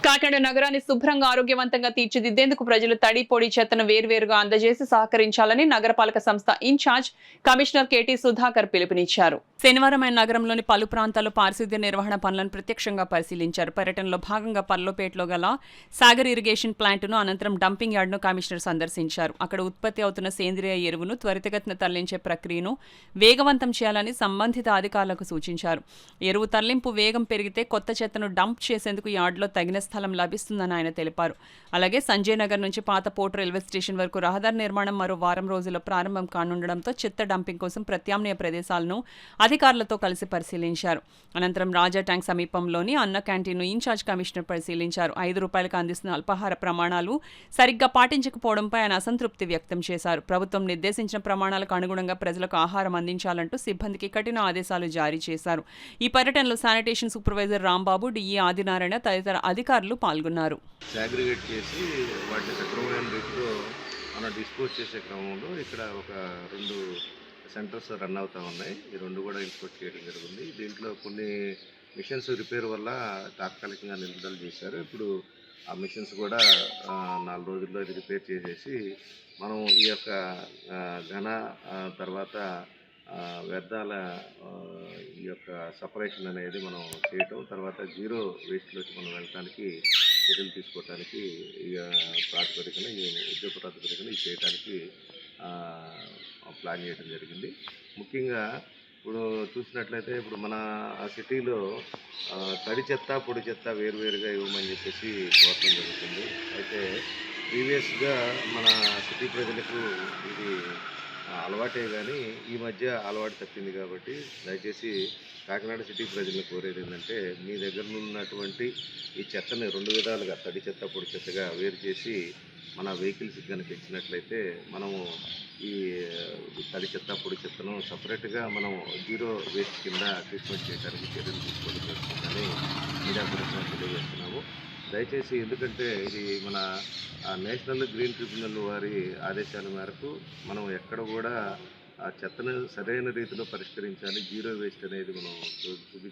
కాకినాడ నగరాన్ని శుభ్రంగా ఆరోగ్యవంతంగా తీర్చిదిద్దేందుకు ప్రజలు తడి పొడి చెత్తను వేర్వేరుగా అందజేసి సహకరించాలని నగరపాలక సంస్థ ఇన్ఛార్జ్ కమిషనర్ కేటీ సుధాకర్ పిలుపునిచ్చారు. శనివారం ఆయన నగరంలోని పలు ప్రాంతాల్లో పారిశుద్ధ్య నిర్వహణ పనులను ప్రత్యక్షంగా పరిశీలించారు. పర్యటనలో భాగంగా పర్లోపేటలో గల సాగర్ ఇరిగేషన్ ప్లాంట్ను అనంతరం డంపింగ్ యార్డ్ను కమిషనర్ సందర్శించారు. అక్కడ ఉత్పత్తి అవుతున్న సేంద్రియ ఎరువును త్వరితగతిన తరలించే ప్రక్రియను వేగవంతం చేయాలని సంబంధిత అధికారులకు సూచించారు. ఎరువు తరలింపు వేగం పెరిగితే కొత్త చెత్తను డంప్ చేసేందుకు యార్డులో తగిన స్థలం లభిస్తుందని ఆయన తెలిపారు. అలాగే సంజయ్ నగర్ నుంచి పాత పోర్ట్ రైల్వే స్టేషన్ వరకు రహదారి నిర్మాణం మరో వారం రోజుల్లో ప్రారంభం కానుండడంతో చెత్త డంపింగ్ కోసం ప్రత్యామ్నాయ ప్రదేశాలను అధికారులతో కలిసి పరిశీలించారు. అనంతరం రాజా ట్యాంక్ సమీపంలోని అన్న క్యాంటీన్ను ఇన్ఛార్జ్ కమిషనర్ పరిశీలించారు. ₹5 అందిస్తున్న అల్పాహార ప్రమాణాలు సరిగ్గా పాటించకపోవడంపై ఆయన అసంతృప్తి వ్యక్తం చేశారు. ప్రభుత్వం నిర్దేశించిన ప్రమాణాలకు అనుగుణంగా ప్రజలకు ఆహారం అందించాలంటూ సిబ్బందికి కఠిన ఆదేశాలు జారీ చేశారు. ఈ పర్యటనలో sanitation supervisor Rambabu, DE Adinarayana తదితర అధికారులు పాల్గొన్నారు. సాగ్రిగేట్ చేసి వాటిని సక్రమమైన రీతిలో మనం డిస్పోజ్ చేసే క్రమంలో ఇక్కడ ఒక 2 సెంటర్స్ రన్ అవుతూ ఉన్నాయి. ఈ 2 కూడా ఇన్స్పెక్ట్ చేయడం జరిగింది. దీంట్లో కొన్ని మిషన్స్ రిపేర్ వల్ల తాత్కాలికంగా నిలుపుదల చేశారు. ఇప్పుడు ఆ మిషన్స్ కూడా 4 రోజుల్లో ఇది రిపేర్ చేసేసి మనం ఈ యొక్క ఘన తర్వాత వ్యర్థాల ఈ యొక్క సపరేషన్ అనేది మనం చేయటం, తర్వాత జీరో వేస్ట్లోకి మనం వెళ్ళటానికి చర్యలు తీసుకోవటానికి ప్రాతిపదికన యుద్ధ ప్రాతిపదికన ఇది చేయడానికి ప్లాన్ చేయడం జరిగింది. ముఖ్యంగా ఇప్పుడు చూసినట్లయితే ఇప్పుడు మన సిటీలో తడి చెత్త పొడి చెత్త వేరువేరుగా ఇవ్వమని చెప్పేసి కోరటం జరుగుతుంది. అయితే ప్రీవియస్గా మన సిటీ ప్రజలకు ఇది అలవాటే కానీ ఈ మధ్య అలవాటు తప్పింది. కాబట్టి దయచేసి కాకినాడ సిటీ ప్రజలను కోరేది ఏంటంటే, మీ దగ్గర ఉన్నటువంటి ఈ చెత్తని 2 విధాలుగా తడి చెత్త పొడి చెత్తగా వేరు చేసి మన వెహికల్స్కి కనుక ఇచ్చినట్లయితే మనము ఈ తడి చెత్త పొడి చెత్తను సపరేట్గా మనం జీరో వేస్ట్ కింద ట్రీట్మెంట్ చేయడానికి చర్యలు తీసుకోవడం జరుగుతుందని మీడియా పరిశ్రమ తెలియజేస్తున్నాము. దయచేసి ఎందుకంటే ఇది మన నేషనల్ గ్రీన్ ట్రిబ్యునల్ వారి ఆదేశాల మేరకు మనం ఎక్కడ కూడా ఆ చెత్తను సరైన రీతిలో పరిష్కరించాలి, జీరో వేస్ట్ అనేది మనం చూపించాలి.